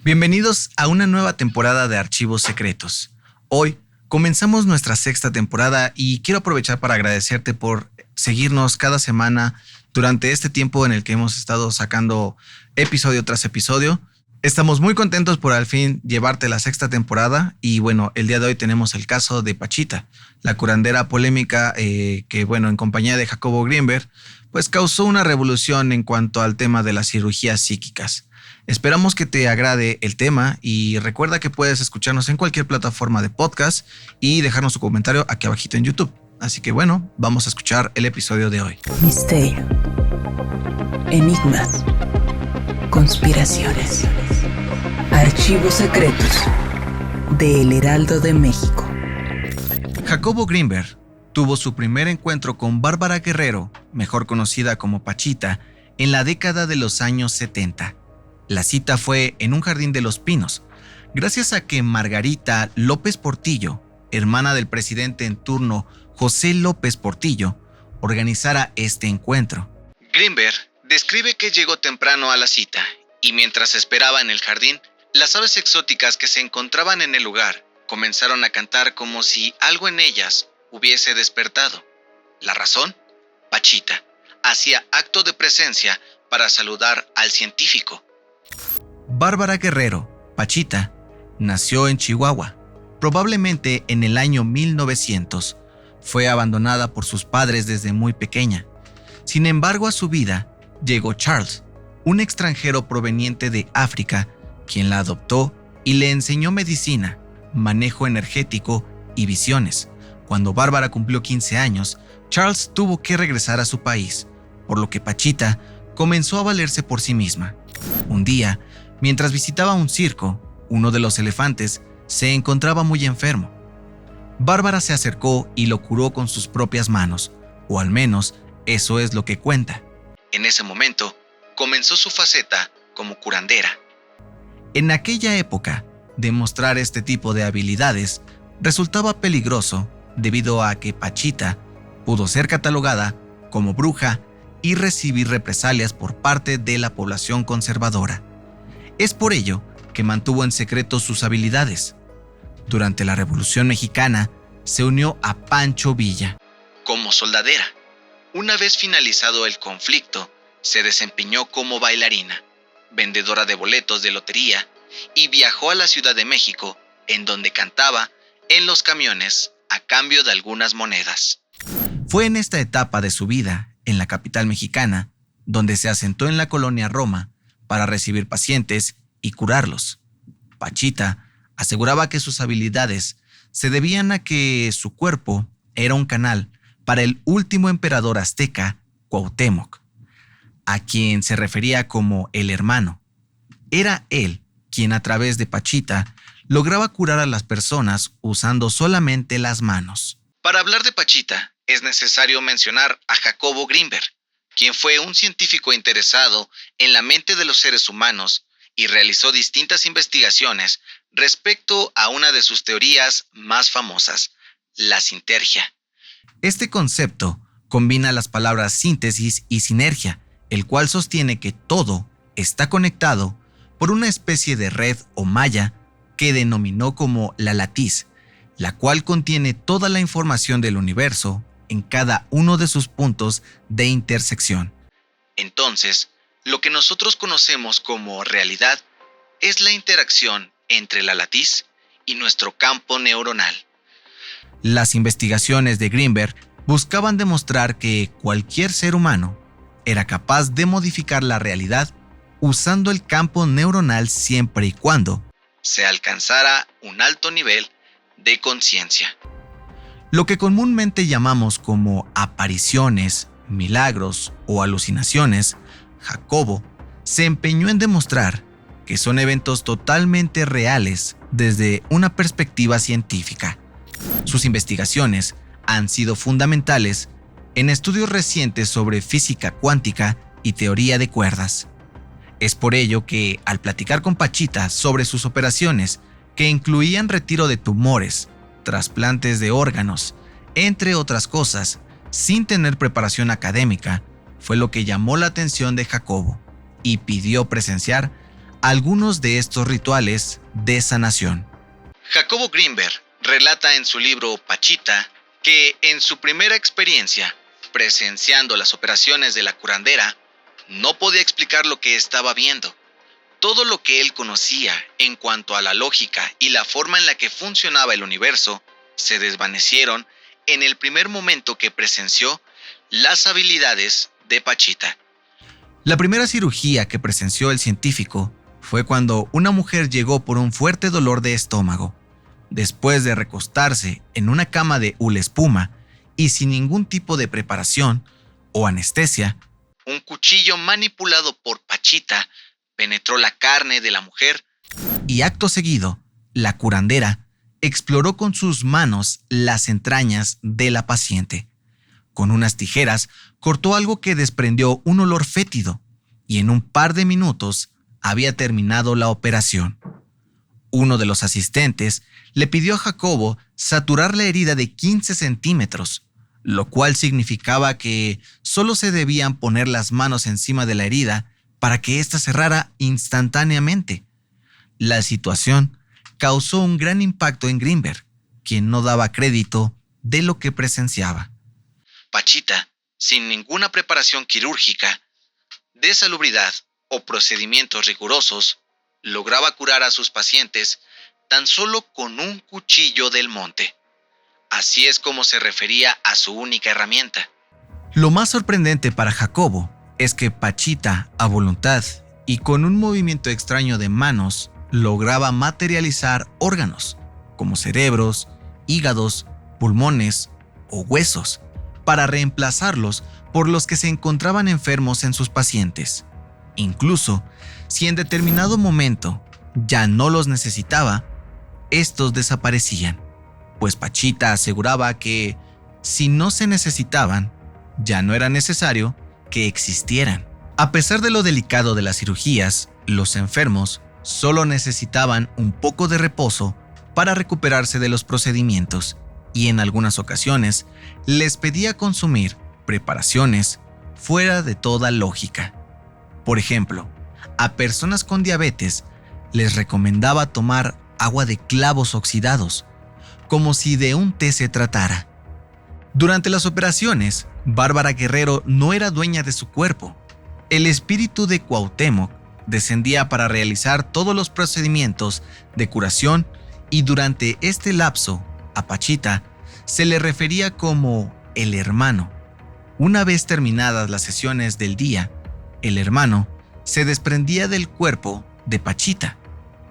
Bienvenidos a una nueva temporada de Archivos Secretos. Hoy comenzamos nuestra sexta temporada y quiero aprovechar para agradecerte por seguirnos cada semana durante este tiempo en el que hemos estado sacando episodio tras episodio. Estamos muy contentos por al fin llevarte la sexta temporada y bueno, el día de hoy tenemos el caso de Pachita, la curandera polémica que en compañía de Jacobo Greenberg, pues causó una revolución en cuanto al tema de las cirugías psíquicas. Esperamos que te agrade el tema y recuerda que puedes escucharnos en cualquier plataforma de podcast y dejarnos tu comentario aquí abajito en YouTube. Así que bueno, vamos a escuchar el episodio de hoy. Misterio, enigmas, conspiraciones, archivos secretos de El Heraldo de México. Jacobo Greenberg tuvo su primer encuentro con Bárbara Guerrero, mejor conocida como Pachita, en la década de los años 70. La cita fue en un jardín de Los Pinos, gracias a que Margarita López Portillo, hermana del presidente en turno José López Portillo, organizara este encuentro. Greenberg describe que llegó temprano a la cita y mientras esperaba en el jardín, las aves exóticas que se encontraban en el lugar comenzaron a cantar como si algo en ellas hubiese despertado. ¿La razón? Pachita hacía acto de presencia para saludar al científico. Bárbara Guerrero, Pachita, nació en Chihuahua, probablemente en el año 1900. Fue abandonada por sus padres desde muy pequeña. Sin embargo, a su vida llegó Charles, un extranjero proveniente de África, quien la adoptó y le enseñó medicina, manejo energético y visiones. Cuando Bárbara cumplió 15 años, Charles tuvo que regresar a su país, por lo que Pachita comenzó a valerse por sí misma. Un día, mientras visitaba un circo, uno de los elefantes se encontraba muy enfermo. Bárbara se acercó y lo curó con sus propias manos, o al menos eso es lo que cuenta. En ese momento, comenzó su faceta como curandera. En aquella época, demostrar este tipo de habilidades resultaba peligroso debido a que Pachita pudo ser catalogada como bruja y recibir represalias por parte de la población conservadora. Es por ello que mantuvo en secreto sus habilidades. Durante la Revolución Mexicana, se unió a Pancho Villa como soldadera. Una vez finalizado el conflicto, se desempeñó como bailarina, vendedora de boletos de lotería y viajó a la Ciudad de México, en donde cantaba en los camiones a cambio de algunas monedas. Fue en esta etapa de su vida, en la capital mexicana, donde se asentó en la colonia Roma para recibir pacientes y curarlos. Pachita aseguraba que sus habilidades se debían a que su cuerpo era un canal para el último emperador azteca, Cuauhtémoc, a quien se refería como el hermano. Era él quien a través de Pachita lograba curar a las personas usando solamente las manos. Para hablar de Pachita, es necesario mencionar a Jacobo Greenberg, quien fue un científico interesado en la mente de los seres humanos y realizó distintas investigaciones respecto a una de sus teorías más famosas, la sintergia. Este concepto combina las palabras síntesis y sinergia, el cual sostiene que todo está conectado por una especie de red o malla que denominó como la latiz, la cual contiene toda la información del universo en cada uno de sus puntos de intersección. Entonces, lo que nosotros conocemos como realidad es la interacción entre la latiz y nuestro campo neuronal. Las investigaciones de Greenberg buscaban demostrar que cualquier ser humano era capaz de modificar la realidad usando el campo neuronal siempre y cuando se alcanzara un alto nivel de conciencia. Lo que comúnmente llamamos como apariciones, milagros o alucinaciones, Jacobo se empeñó en demostrar que son eventos totalmente reales desde una perspectiva científica. Sus investigaciones han sido fundamentales en estudios recientes sobre física cuántica y teoría de cuerdas. Es por ello que, al platicar con Pachita sobre sus operaciones, que incluían retiro de tumores, trasplantes de órganos, entre otras cosas, sin tener preparación académica, fue lo que llamó la atención de Jacobo y pidió presenciar algunos de estos rituales de sanación. Jacobo Greenberg relata en su libro Pachita que en su primera experiencia, presenciando las operaciones de la curandera, no podía explicar lo que estaba viendo. Todo lo que él conocía en cuanto a la lógica y la forma en la que funcionaba el universo se desvanecieron en el primer momento que presenció las habilidades de Pachita. La primera cirugía que presenció el científico fue cuando una mujer llegó por un fuerte dolor de estómago. Después de recostarse en una cama de hule espuma y sin ningún tipo de preparación o anestesia, un cuchillo manipulado por Pachita penetró la carne de la mujer y acto seguido, la curandera exploró con sus manos las entrañas de la paciente. Con unas tijeras cortó algo que desprendió un olor fétido y en un par de minutos había terminado la operación. Uno de los asistentes le pidió a Jacobo saturar la herida de 15 centímetros, lo cual significaba que solo se debían poner las manos encima de la herida para que ésta cerrara instantáneamente. La situación causó un gran impacto en Greenberg, quien no daba crédito de lo que presenciaba. Pachita, sin ninguna preparación quirúrgica, de salubridad o procedimientos rigurosos, lograba curar a sus pacientes tan solo con un cuchillo del monte. Así es como se refería a su única herramienta. Lo más sorprendente para Jacobo es que Pachita, a voluntad y con un movimiento extraño de manos, lograba materializar órganos, como cerebros, hígados, pulmones o huesos, para reemplazarlos por los que se encontraban enfermos en sus pacientes. Incluso, si en determinado momento ya no los necesitaba, estos desaparecían, pues Pachita aseguraba que, si no se necesitaban, ya no era necesario que existieran. A pesar de lo delicado de las cirugías, los enfermos solo necesitaban un poco de reposo para recuperarse de los procedimientos y en algunas ocasiones les pedía consumir preparaciones fuera de toda lógica. Por ejemplo, a personas con diabetes les recomendaba tomar agua de clavos oxidados, como si de un té se tratara. Durante las operaciones, Bárbara Guerrero no era dueña de su cuerpo. El espíritu de Cuauhtémoc descendía para realizar todos los procedimientos de curación y durante este lapso, a Pachita se le refería como el hermano. Una vez terminadas las sesiones del día, el hermano se desprendía del cuerpo de Pachita,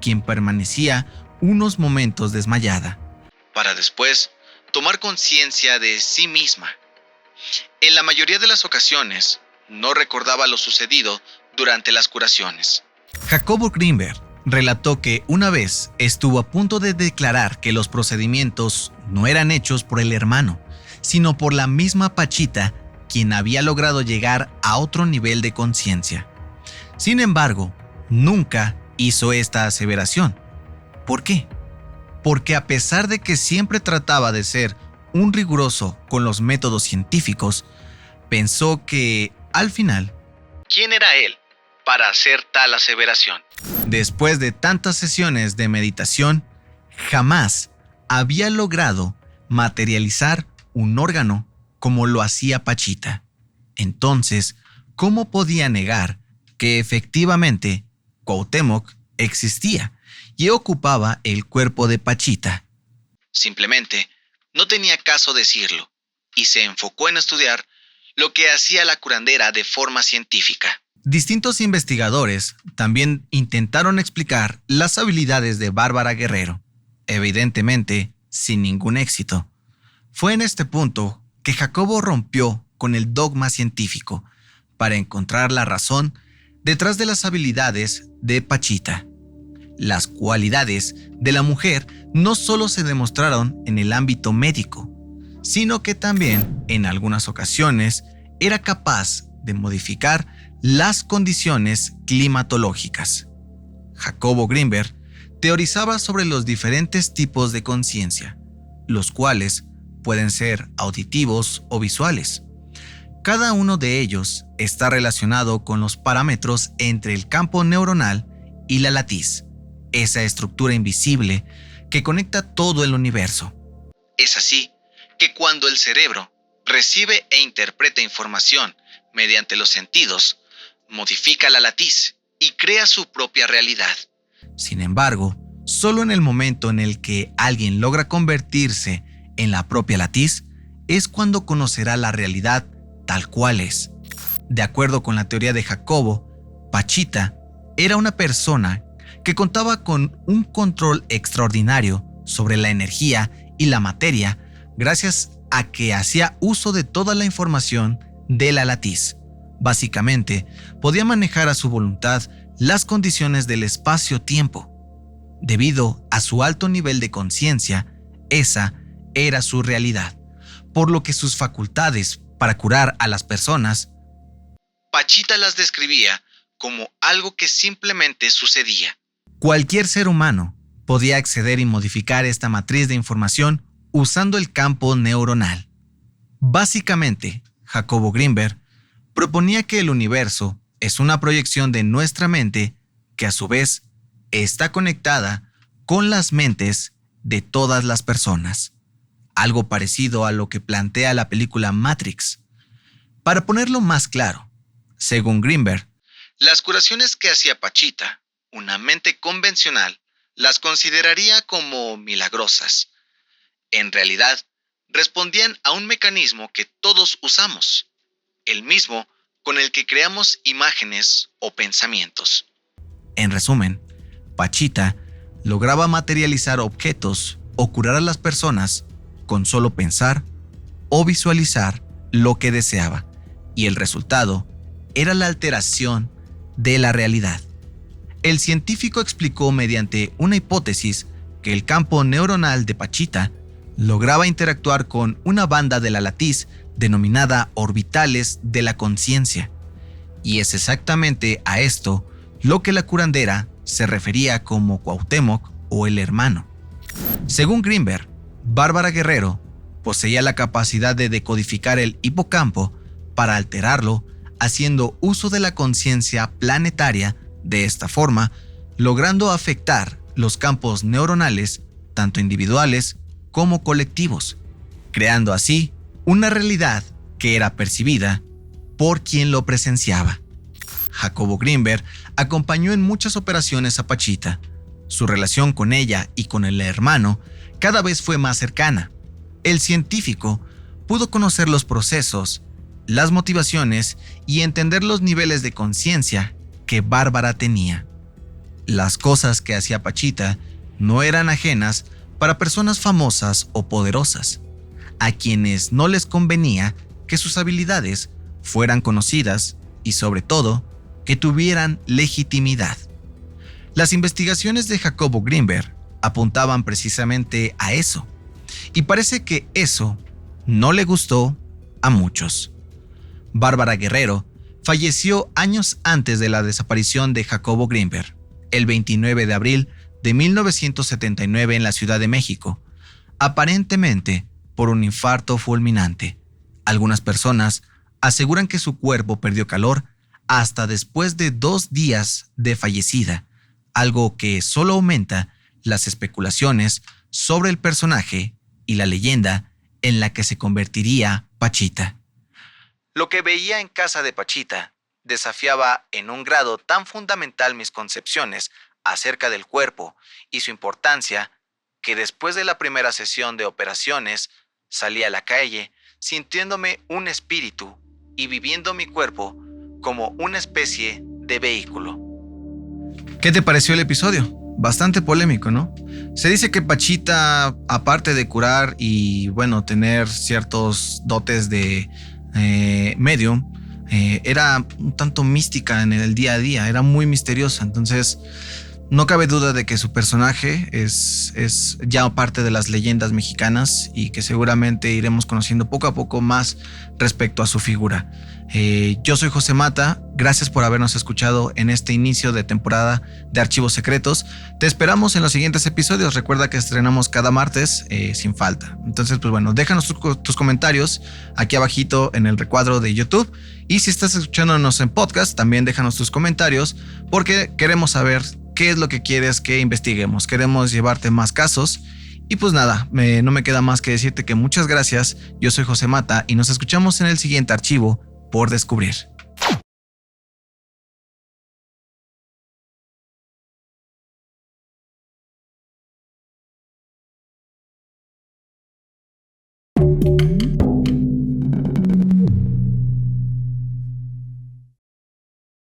quien permanecía unos momentos desmayada, para después tomar conciencia de sí misma. En la mayoría de las ocasiones, no recordaba lo sucedido durante las curaciones. Jacobo Greenberg relató que una vez estuvo a punto de declarar que los procedimientos no eran hechos por el hermano, sino por la misma Pachita, quien había logrado llegar a otro nivel de conciencia. Sin embargo, nunca hizo esta aseveración. ¿Por qué? Porque a pesar de que siempre trataba de ser un riguroso con los métodos científicos, pensó que, al final, ¿quién era él para hacer tal aseveración? Después de tantas sesiones de meditación, jamás había logrado materializar un órgano como lo hacía Pachita. Entonces, ¿cómo podía negar que efectivamente Cuauhtémoc existía y ocupaba el cuerpo de Pachita? Simplemente no tenía caso decirlo y se enfocó en estudiar lo que hacía la curandera de forma científica. Distintos investigadores también intentaron explicar las habilidades de Bárbara Guerrero, evidentemente sin ningún éxito. Fue en este punto que Jacobo rompió con el dogma científico para encontrar la razón detrás de las habilidades de Pachita. Las cualidades de la mujer no solo se demostraron en el ámbito médico, sino que también, en algunas ocasiones, era capaz de modificar las condiciones climatológicas. Jacobo Greenberg teorizaba sobre los diferentes tipos de conciencia, los cuales pueden ser auditivos o visuales. Cada uno de ellos está relacionado con los parámetros entre el campo neuronal y la latiz, esa estructura invisible que conecta todo el universo. Es así que cuando el cerebro recibe e interpreta información mediante los sentidos, modifica la latiz y crea su propia realidad. Sin embargo, solo en el momento en el que alguien logra convertirse en la propia latiz, es cuando conocerá la realidad tal cual es. De acuerdo con la teoría de Jacobo, Pachita era una persona que contaba con un control extraordinario sobre la energía y la materia gracias a que hacía uso de toda la información de la latiz. Básicamente, podía manejar a su voluntad las condiciones del espacio-tiempo. Debido a su alto nivel de conciencia, esa era su realidad, por lo que sus facultades para curar a las personas, Pachita las describía como algo que simplemente sucedía. Cualquier ser humano podía acceder y modificar esta matriz de información usando el campo neuronal. Básicamente, Jacobo Greenberg proponía que el universo es una proyección de nuestra mente que a su vez está conectada con las mentes de todas las personas. Algo parecido a lo que plantea la película Matrix. Para ponerlo más claro, según Greenberg, las curaciones que hacía Pachita, una mente convencional, las consideraría como milagrosas. En realidad, respondían a un mecanismo que todos usamos, el mismo con el que creamos imágenes o pensamientos. En resumen, Pachita lograba materializar objetos o curar a las personas con solo pensar o visualizar lo que deseaba, y el resultado era la alteración de la realidad. El científico explicó mediante una hipótesis que el campo neuronal de Pachita lograba interactuar con una banda de la latiz denominada orbitales de la conciencia, y es exactamente a esto lo que la curandera se refería como Cuauhtémoc o el hermano. Según Greenberg, Bárbara Guerrero poseía la capacidad de decodificar el hipocampo para alterarlo, haciendo uso de la conciencia planetaria. De esta forma, logrando afectar los campos neuronales, tanto individuales como colectivos, creando así una realidad que era percibida por quien lo presenciaba. Jacobo Greenberg acompañó en muchas operaciones a Pachita. Su relación con ella y con el hermano cada vez fue más cercana. El científico pudo conocer los procesos, las motivaciones y entender los niveles de conciencia que Bárbara tenía. Las cosas que hacía Pachita no eran ajenas para personas famosas o poderosas, a quienes no les convenía que sus habilidades fueran conocidas y, sobre todo, que tuvieran legitimidad. Las investigaciones de Jacobo Greenberg apuntaban precisamente a eso, y parece que eso no le gustó a muchos. Bárbara Guerrero falleció años antes de la desaparición de Jacobo Greenberg, el 29 de abril de 1979 en la Ciudad de México, aparentemente por un infarto fulminante. Algunas personas aseguran que su cuerpo perdió calor hasta después de 2 días de fallecida, algo que solo aumenta las especulaciones sobre el personaje y la leyenda en la que se convertiría Pachita. Lo que veía en casa de Pachita desafiaba en un grado tan fundamental mis concepciones acerca del cuerpo y su importancia que después de la primera sesión de operaciones salí a la calle sintiéndome un espíritu y viviendo mi cuerpo como una especie de vehículo. ¿Qué te pareció el episodio? Bastante polémico, ¿no? Se dice que Pachita, aparte de curar y, tener ciertos dotes de medium, era un tanto mística en el día a día, era muy misteriosa. Entonces, no cabe duda de que su personaje es ya parte de las leyendas mexicanas y que seguramente iremos conociendo poco a poco más respecto a su figura. Yo soy José Mata, gracias por habernos escuchado en este inicio de temporada de Archivos Secretos. Te esperamos en los siguientes episodios. Recuerda que estrenamos cada martes sin falta. Entonces, déjanos tus comentarios aquí abajito en el recuadro de YouTube. Y si estás escuchándonos en podcast, también déjanos tus comentarios porque queremos saber qué es lo que quieres que investiguemos. Queremos llevarte más casos. Y pues nada, no me queda más que decirte que muchas gracias. Yo soy José Mata y nos escuchamos en el siguiente archivo por descubrir.